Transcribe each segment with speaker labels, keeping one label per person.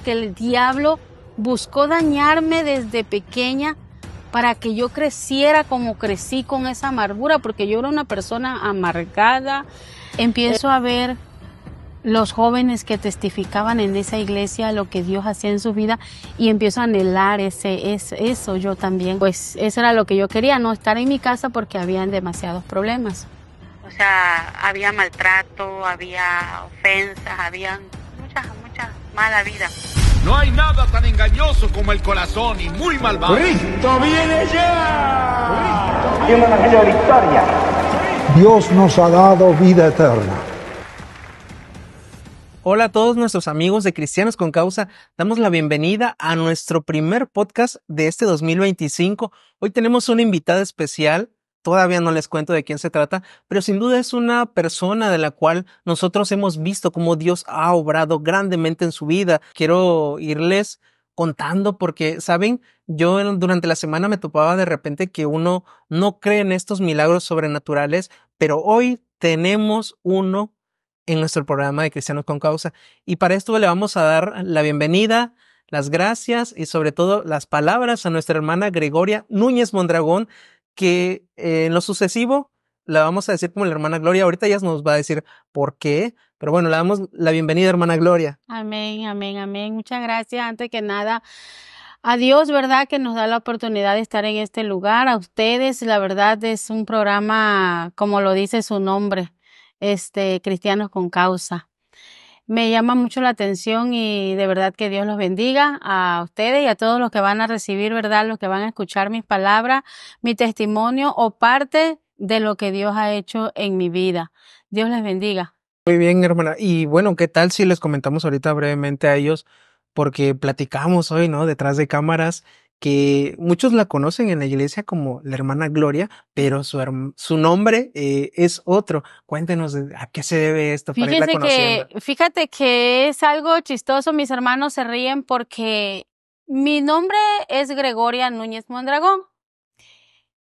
Speaker 1: que el diablo buscó dañarme desde pequeña para que yo creciera como crecí con esa amargura, porque yo era una persona amargada. Empiezo a ver los jóvenes que testificaban en esa iglesia lo que Dios hacía en su vida y empiezo a anhelar eso yo también. Pues eso era lo que yo quería, no estar en mi casa porque habían demasiados problemas. O sea, había maltrato, había ofensas, había mucha mala vida.
Speaker 2: No hay nada tan engañoso como el corazón y muy malvado.
Speaker 3: ¡Cristo viene ya!
Speaker 4: Y un evangelio de victoria.
Speaker 5: Dios nos ha dado vida eterna.
Speaker 6: Hola a todos nuestros amigos de Cristianos con Causa. Damos la bienvenida a nuestro primer podcast de este 2025. Hoy tenemos una invitada especial. Todavía no les cuento de quién se trata, pero sin duda es una persona de la cual nosotros hemos visto cómo Dios ha obrado grandemente en su vida. Quiero irles contando porque, ¿saben? Yo durante la semana me topaba de repente que uno no cree en estos milagros sobrenaturales, pero hoy tenemos uno en nuestro programa de Cristianos con Causa. Y para esto le vamos a dar la bienvenida, las gracias y sobre todo las palabras a nuestra hermana Gregoria Núñez Mondragón, que en lo sucesivo la vamos a decir como la hermana Gloria. Ahorita ella nos va a decir por qué, pero bueno, le damos la bienvenida, hermana Gloria.
Speaker 1: Amén, amén, amén. Muchas gracias. Antes que nada, a Dios, ¿verdad? Que nos da la oportunidad de estar en este lugar. A ustedes, la verdad, es un programa, como lo dice su nombre, Cristianos con Causa. Me llama mucho la atención y de verdad que Dios los bendiga a ustedes y a todos los que van a recibir, ¿verdad? Los que van a escuchar mis palabras, mi testimonio o parte de lo que Dios ha hecho en mi vida. Dios les bendiga.
Speaker 6: Muy bien, hermana. Y bueno, ¿qué tal si les comentamos ahorita brevemente a ellos? Porque platicamos hoy, ¿no? Detrás de cámaras, que muchos la conocen en la iglesia como la hermana Gloria, pero su nombre es otro. Cuéntenos a qué se debe esto para irla conociendo.
Speaker 1: Fíjate que es algo chistoso, mis hermanos se ríen porque mi nombre es Gregoria Núñez Mondragón.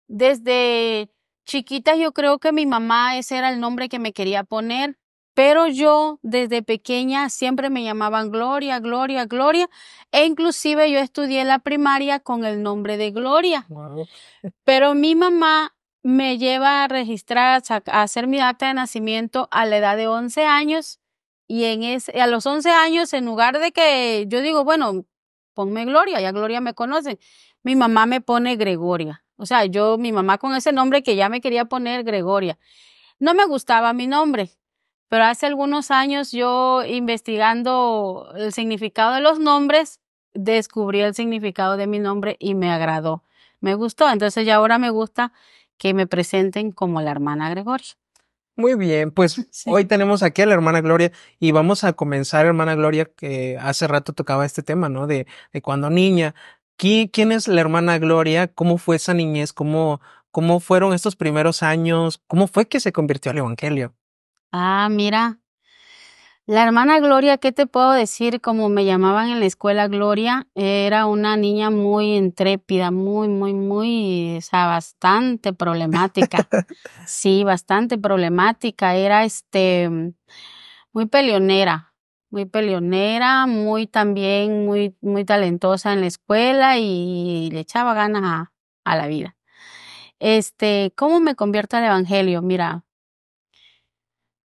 Speaker 1: Desde chiquita yo creo que mi mamá ese era el nombre que me quería poner, pero yo desde pequeña siempre me llamaban Gloria, Gloria, Gloria, e inclusive yo estudié la primaria con el nombre de Gloria.
Speaker 6: Wow.
Speaker 1: Pero mi mamá me lleva a registrar, a hacer mi acta de nacimiento a la edad de 11 años y a los 11 años, en lugar de que yo digo, bueno, ponme Gloria, ya Gloria me conocen, mi mamá me pone Gregoria. O sea, mi mamá con ese nombre que ya me quería poner Gregoria. No me gustaba mi nombre, pero hace algunos años yo investigando el significado de los nombres, descubrí el significado de mi nombre y me agradó. Me gustó, entonces ya ahora me gusta que me presenten como la hermana Gregoria.
Speaker 6: Muy bien, pues sí. Hoy tenemos aquí a la hermana Gloria y vamos a comenzar, hermana Gloria, que hace rato tocaba este tema, ¿no? De cuando niña. ¿Quién es la hermana Gloria? ¿Cómo fue esa niñez? ¿Cómo fueron estos primeros años? ¿Cómo fue que se convirtió al evangelio?
Speaker 1: Mira, la hermana Gloria, ¿qué te puedo decir? Como me llamaban en la escuela Gloria, era una niña muy intrépida, muy, o sea, bastante problemática. Sí, bastante problemática. Era muy peleonera, muy también, muy talentosa en la escuela y le echaba ganas a la vida. ¿Cómo me convierto al evangelio? Mira,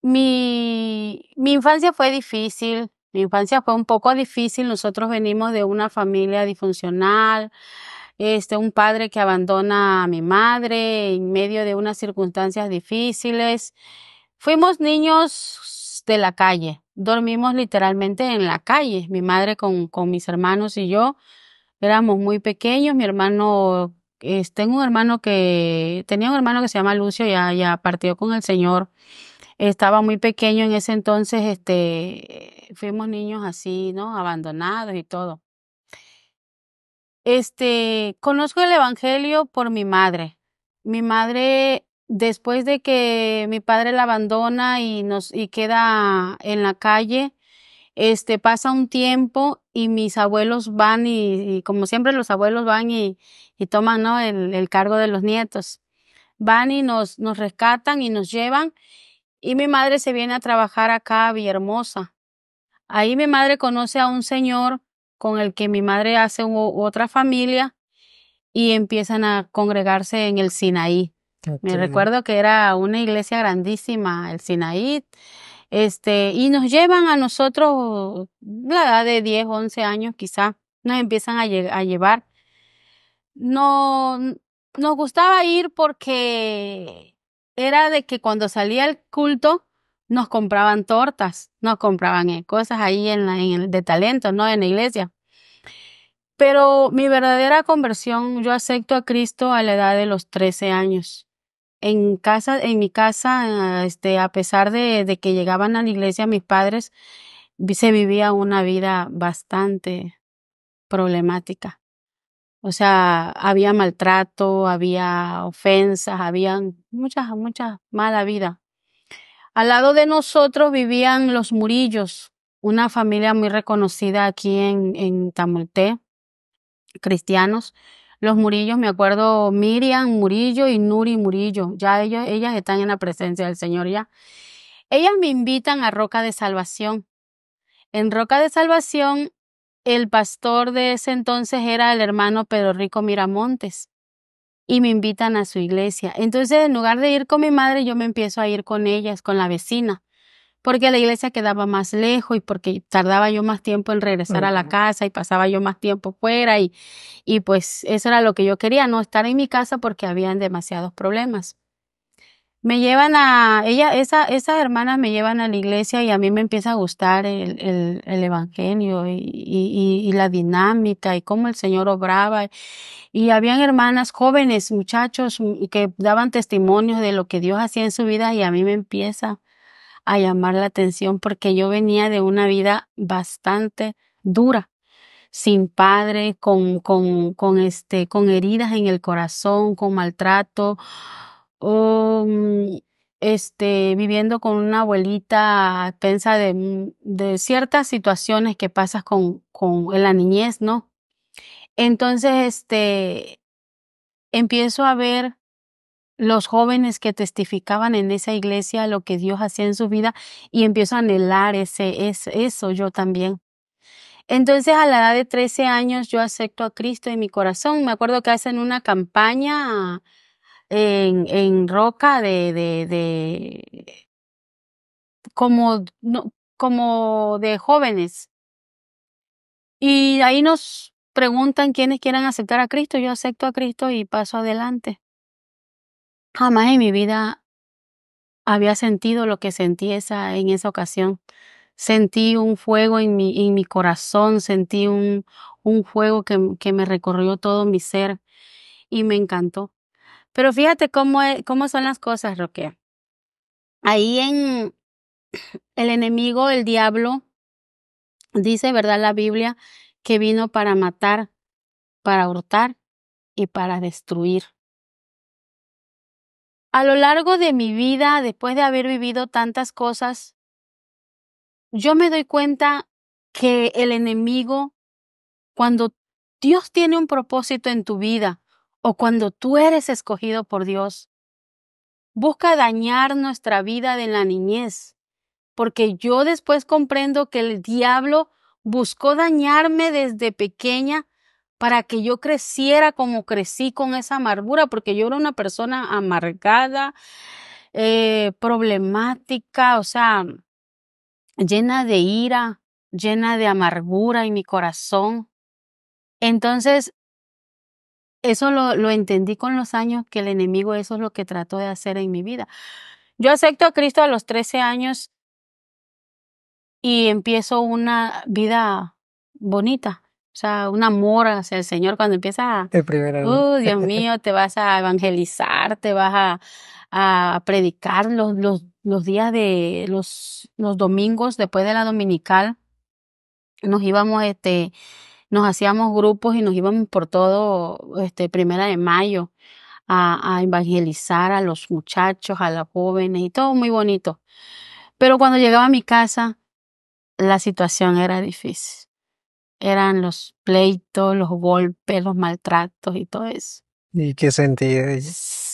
Speaker 1: mi infancia fue difícil, mi infancia fue un poco difícil. Nosotros venimos de una familia disfuncional, un padre que abandona a mi madre en medio de unas circunstancias difíciles. Fuimos niños de la calle, dormimos literalmente en la calle. Mi madre con mis hermanos y yo éramos muy pequeños. Mi hermano, tenía un hermano que se llama Lucio, ya partió con el Señor. Estaba muy pequeño en ese entonces, fuimos niños así, ¿no? Abandonados y todo. Conozco el evangelio por mi madre. Mi madre, después de que mi padre la abandona y queda en la calle, pasa un tiempo y mis abuelos van y como siempre los abuelos van y toman, ¿no? el cargo de los nietos. Van y nos rescatan y nos llevan y mi madre se viene a trabajar acá a Villahermosa. Ahí mi madre conoce a un señor con el que mi madre hace otra familia y empiezan a congregarse en el Sinaí. Me recuerdo que era una iglesia grandísima, el Sinaí, y nos llevan a nosotros, la edad de 10, 11 años quizá, nos empiezan a llevar. No, nos gustaba ir porque era de que cuando salía el culto nos compraban tortas, nos compraban cosas ahí de talento, ¿no? En la iglesia. Pero mi verdadera conversión, yo acepto a Cristo a la edad de los 13 años. En mi casa, a pesar de que llegaban a la iglesia mis padres, se vivía una vida bastante problemática. O sea, había maltrato, había ofensas, había mucha mala vida. Al lado de nosotros vivían los Murillos, una familia muy reconocida aquí en Tamulté, cristianos. Los Murillos, me acuerdo, Miriam Murillo y Nuri Murillo. Ya ellas están en la presencia del Señor ya. Ellas me invitan a Roca de Salvación. En Roca de Salvación, el pastor de ese entonces era el hermano Pedro Rico Miramontes. Y me invitan a su iglesia. Entonces, en lugar de ir con mi madre, yo me empiezo a ir con ellas, con la vecina, porque la iglesia quedaba más lejos y porque tardaba yo más tiempo en regresar a la casa y pasaba yo más tiempo fuera y pues eso era lo que yo quería, no estar en mi casa porque habían demasiados problemas. Me llevan esas hermanas me llevan a la iglesia y a mí me empieza a gustar el evangelio y la dinámica y cómo el Señor obraba. Y habían hermanas jóvenes, muchachos, que daban testimonios de lo que Dios hacía en su vida y a mí me empieza a llamar la atención porque yo venía de una vida bastante dura, sin padre, con heridas en el corazón, con maltrato, viviendo con una abuelita a pensa de ciertas situaciones que pasas en la niñez, ¿no? Entonces, empiezo a ver los jóvenes que testificaban en esa iglesia lo que Dios hacía en su vida y empiezo a anhelar eso yo también. Entonces, a la edad de 13 años, yo acepto a Cristo en mi corazón. Me acuerdo que hacen una campaña en Roca como de jóvenes. Y ahí nos preguntan quiénes quieren aceptar a Cristo. Yo acepto a Cristo y paso adelante. Jamás en mi vida había sentido lo que sentí en esa ocasión. Sentí un fuego en mi corazón, sentí un fuego que me recorrió todo mi ser y me encantó. Pero fíjate cómo son las cosas, Roque. Ahí el enemigo, el diablo, dice, ¿verdad? La Biblia, que vino para matar, para hurtar y para destruir. A lo largo de mi vida, después de haber vivido tantas cosas, yo me doy cuenta que el enemigo, cuando Dios tiene un propósito en tu vida o cuando tú eres escogido por Dios, busca dañar nuestra vida de la niñez. Porque yo después comprendo que el diablo buscó dañarme desde pequeña para que yo creciera como crecí con esa amargura, porque yo era una persona amargada, problemática, o sea, llena de ira, llena de amargura en mi corazón. Entonces, eso lo entendí con los años, que el enemigo eso es lo que trató de hacer en mi vida. Yo acepto a Cristo a los 13 años y empiezo una vida bonita, o sea, un amor hacia el Señor cuando empieza
Speaker 6: El primer amor.
Speaker 1: Dios mío, te vas a evangelizar, te vas a predicar los días de los domingos después de la dominical. Nos íbamos, nos hacíamos grupos y nos íbamos por todo, 1 de Mayo a evangelizar a los muchachos, a los jóvenes y todo muy bonito. Pero cuando llegaba a mi casa, la situación era difícil. Eran los pleitos, los golpes, los maltratos y todo eso.
Speaker 6: ¿Y qué sentí?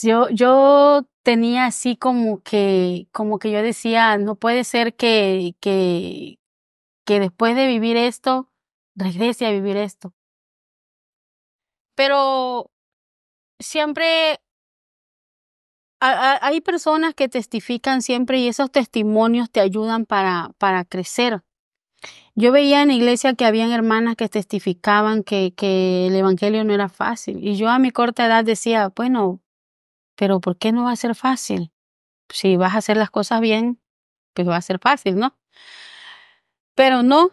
Speaker 1: Yo tenía así como que yo decía, no puede ser que que después de vivir esto, regrese a vivir esto. Pero siempre hay personas que testifican siempre y esos testimonios te ayudan para crecer. Yo veía en la iglesia que habían hermanas que testificaban que el evangelio no era fácil. Y yo a mi corta edad decía, bueno, pero ¿por qué no va a ser fácil? Si vas a hacer las cosas bien, pues va a ser fácil, ¿no? Pero no,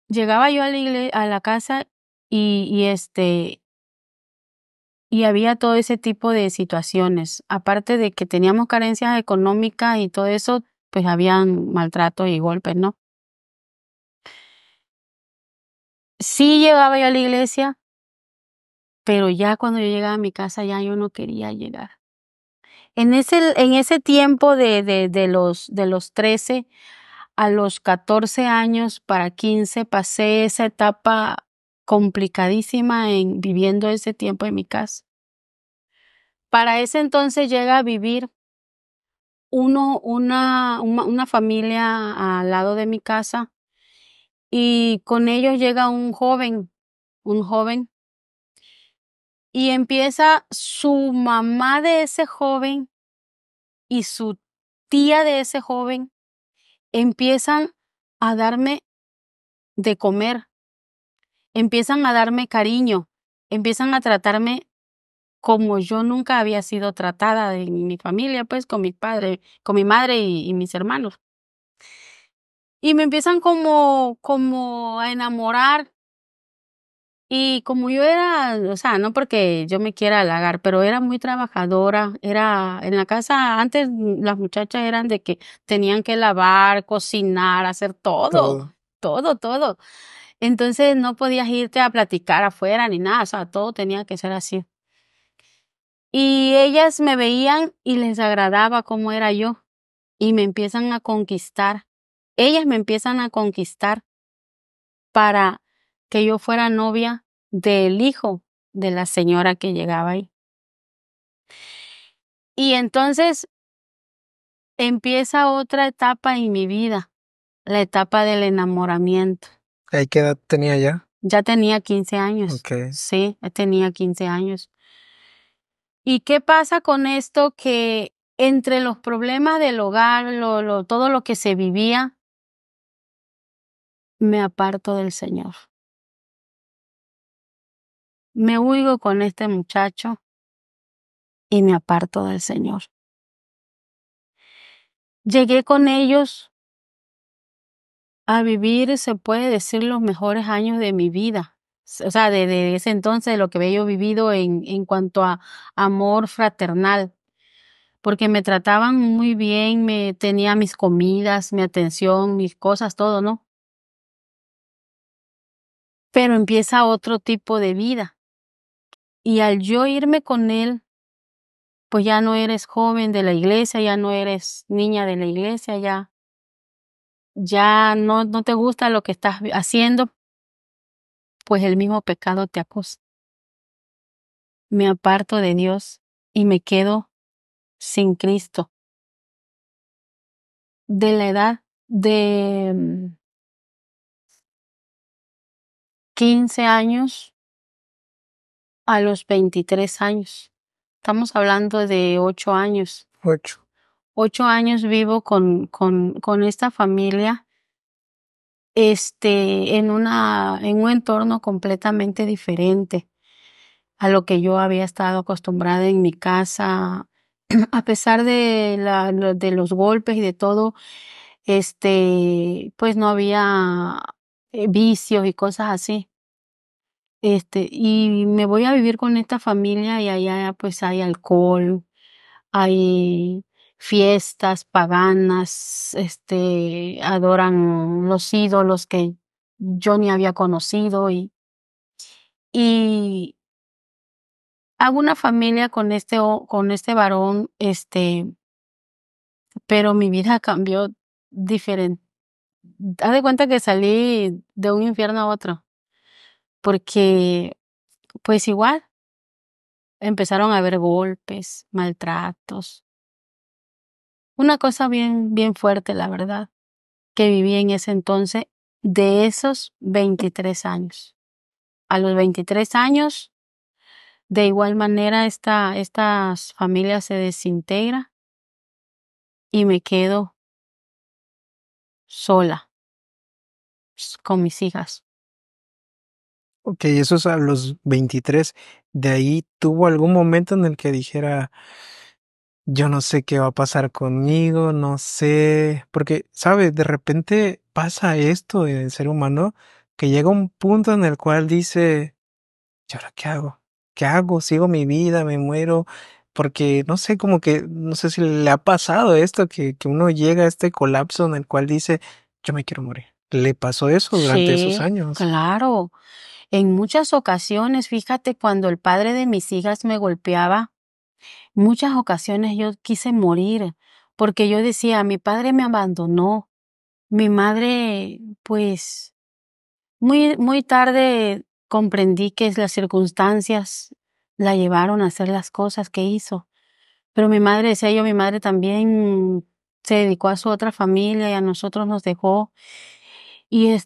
Speaker 1: llegaba yo a la casa y había todo ese tipo de situaciones. Aparte de que teníamos carencias económicas y todo eso, pues habían maltratos y golpes, ¿no? Sí llegaba yo a la iglesia, pero ya cuando yo llegaba a mi casa ya yo no quería llegar. En ese tiempo de los 13 a los 14 años para 15 pasé esa etapa complicadísima en viviendo ese tiempo en mi casa. Para ese entonces llega a vivir una familia al lado de mi casa y con ellos llega un joven, y empieza su mamá de ese joven y su tía de ese joven empiezan a darme de comer, empiezan a darme cariño, empiezan a tratarme como yo nunca había sido tratada en mi familia, pues con mi padre, con mi madre y mis hermanos. Y me empiezan como a enamorar. Y como yo era, o sea, no porque yo me quiera halagar, pero era muy trabajadora, era en la casa antes las muchachas eran de que tenían que lavar, cocinar, hacer todo, todo. Entonces no podías irte a platicar afuera ni nada, o sea, todo tenía que ser así. Y ellas me veían y les agradaba cómo era yo y me empiezan a conquistar. Ellas me empiezan a conquistar para que yo fuera novia del hijo de la señora que llegaba ahí. Y entonces empieza otra etapa en mi vida, la etapa del enamoramiento.
Speaker 6: ¿Y qué edad tenía ya?
Speaker 1: Ya tenía 15 años.
Speaker 6: Okay.
Speaker 1: Sí, tenía 15 años. ¿Y qué pasa con esto? Que entre los problemas del hogar, todo lo que se vivía, me aparto del Señor. Me huigo con este muchacho y me aparto del Señor. Llegué con ellos a vivir, se puede decir, los mejores años de mi vida. O sea, de ese entonces, de lo que había yo vivido en cuanto a amor fraternal. Porque me trataban muy bien, me tenía mis comidas, mi atención, mis cosas, todo, ¿no? Pero empieza otro tipo de vida. Y al yo irme con él, pues ya no eres joven de la iglesia, ya no eres niña de la iglesia, ya no te gusta lo que estás haciendo, pues el mismo pecado te acosa. Me aparto de Dios y me quedo sin Cristo. De la edad de 15 años a los 23 años. Estamos hablando de 8 años. 8 años vivo con esta familia, en un entorno completamente diferente a lo que yo había estado acostumbrada en mi casa. A pesar de los golpes y de todo, pues no había vicios y cosas así. Y me voy a vivir con esta familia y allá pues hay alcohol, hay fiestas paganas, adoran los ídolos que yo ni había conocido y hago una familia con con este varón, pero mi vida cambió diferente. Haz de cuenta que salí de un infierno a otro, porque pues igual empezaron a haber golpes, maltratos. Una cosa bien fuerte, la verdad. que viví en ese entonces de esos 23 años. A los 23 años, de igual manera, estas familias se desintegra y me quedo sola con mis hijas.
Speaker 6: Ok, eso es a los 23. De ahí tuvo algún momento en el que dijera, yo no sé qué va a pasar conmigo, no sé, porque, ¿sabes? De repente pasa esto en el ser humano que llega un punto en el cual dice, ¿y ahora qué hago? ¿Qué hago? ¿Sigo mi vida? ¿Me muero? Porque no sé, como que, no sé si le ha pasado esto, que uno llega a este colapso en el cual dice, yo me quiero morir. ¿Le pasó eso durante esos
Speaker 1: Sí,
Speaker 6: años?
Speaker 1: claro. En muchas ocasiones, fíjate, cuando el padre de mis hijas me golpeaba, muchas ocasiones yo quise morir, porque yo decía, mi padre me abandonó, mi madre, pues, muy tarde comprendí que las circunstancias la llevaron a hacer las cosas que hizo. Pero mi madre, decía yo, mi madre también se dedicó a su otra familia y a nosotros nos dejó. ¿Y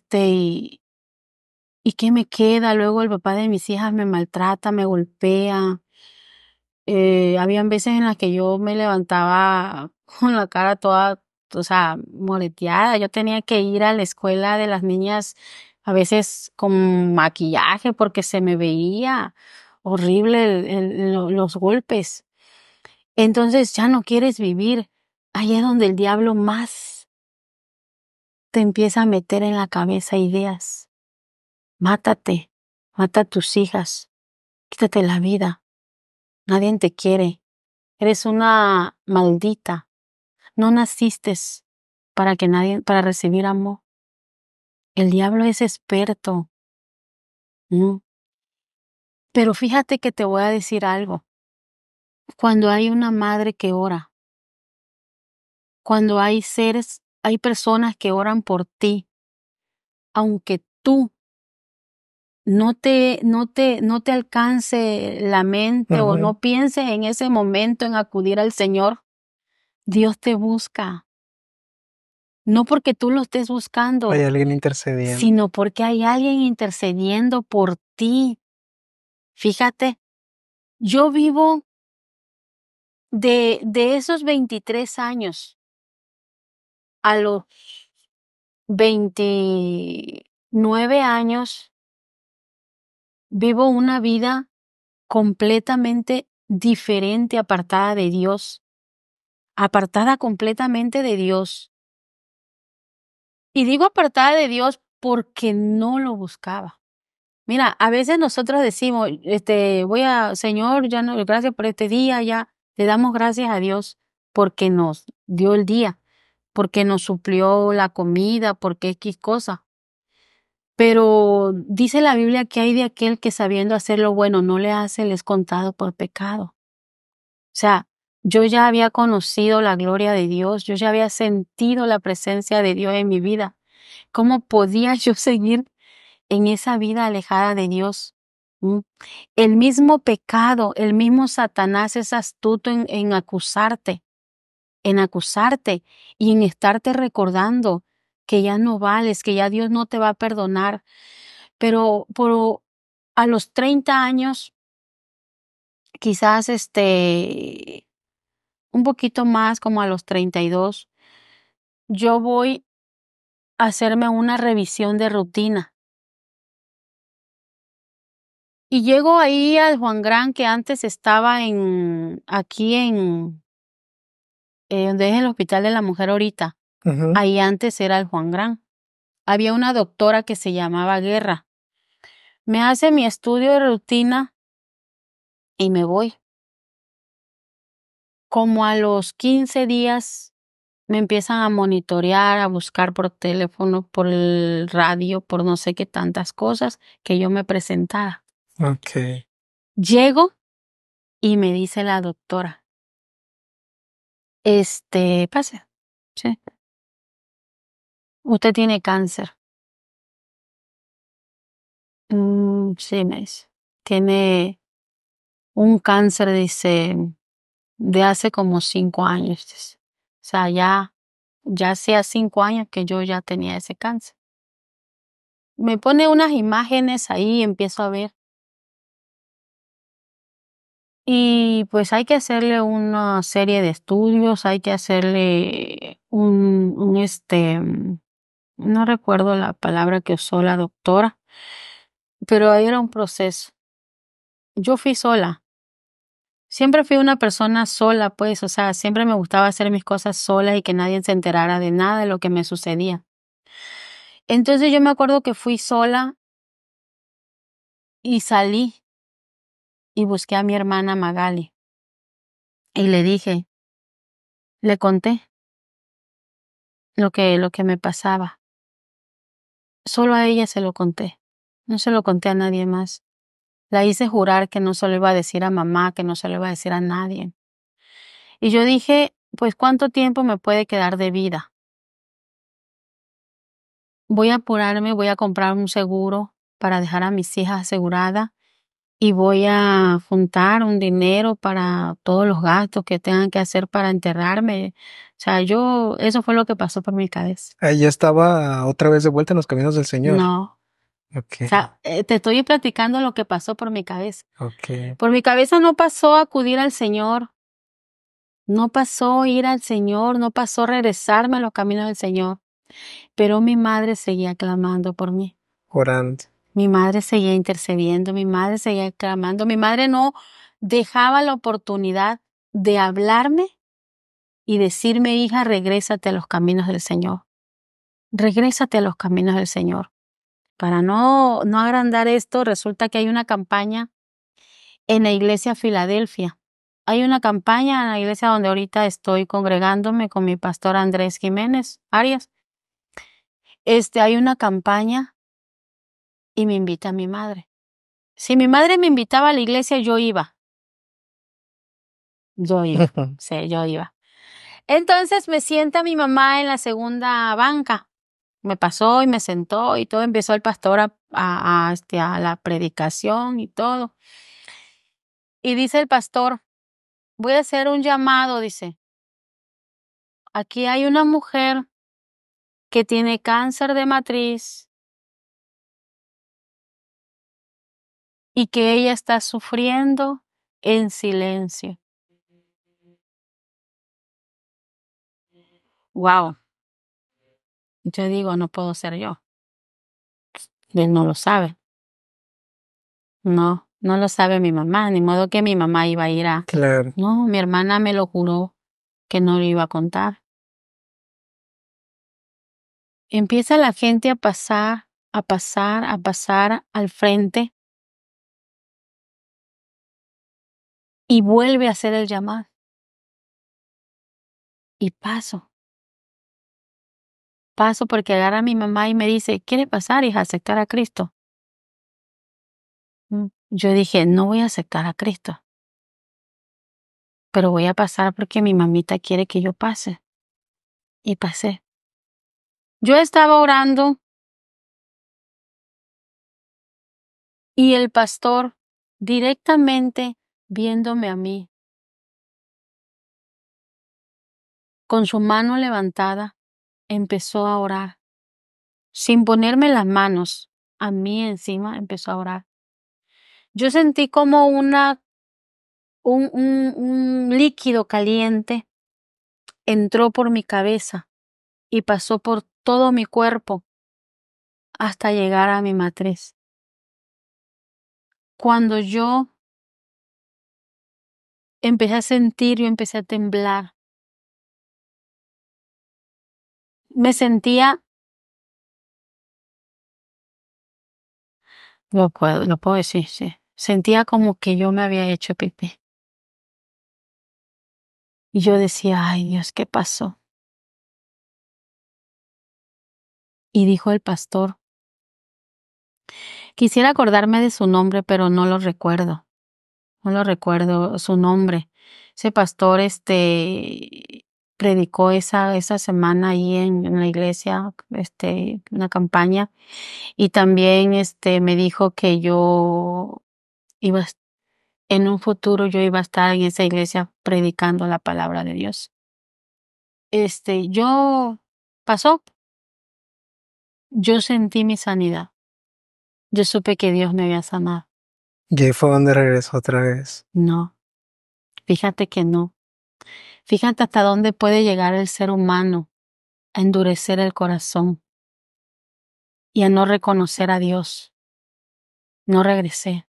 Speaker 1: qué me queda? Luego el papá de mis hijas me maltrata, me golpea. Habían veces en las que yo me levantaba con la cara toda, o sea, moreteada. Yo tenía que ir a la escuela de las niñas a veces con maquillaje porque se me veía horrible los golpes. Entonces ya no quieres vivir. Ahí es donde el diablo más te empieza a meter en la cabeza ideas. Mátate, mata a tus hijas, quítate la vida. Nadie te quiere. Eres una maldita. No naciste para recibir amor. El diablo es experto. ¿Mm? Pero fíjate que te voy a decir algo. Cuando hay una madre que ora, cuando hay personas que oran por ti, aunque tú no te alcance la mente o no pienses en ese momento en acudir al Señor, Dios te busca. No porque tú lo estés buscando,
Speaker 6: Hay alguien intercediendo.
Speaker 1: sino porque hay alguien intercediendo por ti. Fíjate, yo vivo de esos 23 años a los 29 años, vivo una vida completamente diferente, apartada de Dios, apartada completamente de Dios. Y digo apartada de Dios porque no lo buscaba. Mira, a veces nosotros decimos, Señor, ya no, gracias por este día, ya le damos gracias a Dios porque nos dio el día, porque nos suplió la comida, porque X cosa. Pero dice la Biblia que hay de aquel que sabiendo hacer lo bueno no le hace, le es contado por pecado. O sea, yo ya había conocido la gloria de Dios, yo ya había sentido la presencia de Dios en mi vida. ¿Cómo podía yo seguir en esa vida alejada de Dios? ¿Mm? El mismo pecado, el mismo Satanás es astuto en acusarte y en estarte recordando que ya no vales, que ya Dios no te va a perdonar. Pero a los 30 años, quizás un poquito más, como a los 32, yo voy a hacerme una revisión de rutina. Y llego ahí al Juan Gran, que antes estaba aquí donde es el Hospital de la Mujer ahorita. Ahí antes era el Juan Gran. Había una doctora que se llamaba Guerra. Me hace mi estudio de rutina y me voy. Como a los 15 días me empiezan a monitorear, a buscar por teléfono, por el radio, por no sé qué tantas cosas que yo me presentara.
Speaker 6: Ok.
Speaker 1: Llego y me dice la doctora, pase, sí, usted tiene cáncer. Sí, me dice, tiene un cáncer, dice, de hace como 5 años. Dice. O sea, ya Ya hacía 5 años que yo ya tenía ese cáncer. Me pone unas imágenes ahí y empiezo a ver. Y pues hay que hacerle una serie de estudios, hay que hacerle no recuerdo la palabra que usó la doctora, pero ahí era un proceso. Yo fui sola. Siempre fui una persona sola, pues, o sea, siempre me gustaba hacer mis cosas sola y que nadie se enterara de nada de lo que me sucedía. Entonces yo me acuerdo que fui sola y salí y busqué a mi hermana Magali y le conté lo que me pasaba. Solo a ella se lo conté. No se lo conté a nadie más. La hice jurar que no se lo iba a decir a mamá, que no se lo iba a decir a nadie. Y yo dije, pues, ¿cuánto tiempo me puede quedar de vida? Voy a apurarme, voy a comprar un seguro para dejar a mis hijas aseguradas y voy a juntar un dinero para todos los gastos que tengan que hacer para enterrarme. O sea, eso fue lo que pasó por mi cabeza.
Speaker 6: Ahí ya estaba otra vez de vuelta en los caminos del Señor.
Speaker 1: No.
Speaker 6: Okay.
Speaker 1: O sea, te estoy platicando lo que pasó por mi cabeza.
Speaker 6: Okay.
Speaker 1: Por mi cabeza no pasó acudir al Señor. No pasó ir al Señor, no pasó regresarme a los caminos del Señor. Pero mi madre seguía clamando por mí.
Speaker 6: Orando.
Speaker 1: Mi madre seguía intercediendo, mi madre seguía clamando. Mi madre no dejaba la oportunidad de hablarme y decirme, hija, regrésate a los caminos del Señor. Regrésate a los caminos del Señor. Para no agrandar esto, resulta que hay una campaña en la iglesia Filadelfia. Hay una campaña en la iglesia donde ahorita estoy congregándome con mi pastor Andrés Jiménez Arias. Hay una campaña y me invita mi madre. Si mi madre me invitaba a la iglesia, yo iba. Sí, yo iba. Entonces me sienta mi mamá en la segunda banca. Me pasó y me sentó y todo. Empezó el pastor a la predicación y todo. Y dice el pastor, voy a hacer un llamado, dice. Aquí hay una mujer que tiene cáncer de matriz y que ella está sufriendo en silencio. Wow. Yo digo, no puedo ser yo. Él no lo sabe. No lo sabe mi mamá, ni modo que mi mamá iba a ir a...
Speaker 6: Claro.
Speaker 1: No, mi hermana me lo juró que no lo iba a contar. Empieza la gente a pasar al frente y vuelve a hacer el llamado. Y paso porque agarra a mi mamá y me dice, ¿quiere pasar, hija, aceptar a Cristo? Yo dije, no voy a aceptar a Cristo, pero voy a pasar porque mi mamita quiere que yo pase. Y pasé. Yo estaba orando y el pastor directamente viéndome a mí, con su mano levantada, empezó a orar. Sin ponerme las manos a mí encima, empezó a orar. Yo sentí como un líquido caliente entró por mi cabeza y pasó por todo mi cuerpo hasta llegar a mi matriz. Cuando yo empecé a sentir, yo empecé a temblar. Me sentía, lo puedo decir, sí. Sentía como que yo me había hecho pipí. Y yo decía, ay Dios, ¿qué pasó? Y dijo el pastor, quisiera acordarme de su nombre, pero no lo recuerdo. No lo recuerdo su nombre. Ese pastor, predicó esa semana ahí en la iglesia, una campaña. Y también, me dijo que en un futuro yo iba a estar en esa iglesia predicando la palabra de Dios. pasó. Yo sentí mi sanidad. Yo supe que Dios me había sanado.
Speaker 6: Y ahí fue donde regresó otra vez.
Speaker 1: No, fíjate que no. Fíjate hasta dónde puede llegar el ser humano a endurecer el corazón y a no reconocer a Dios. No regresé.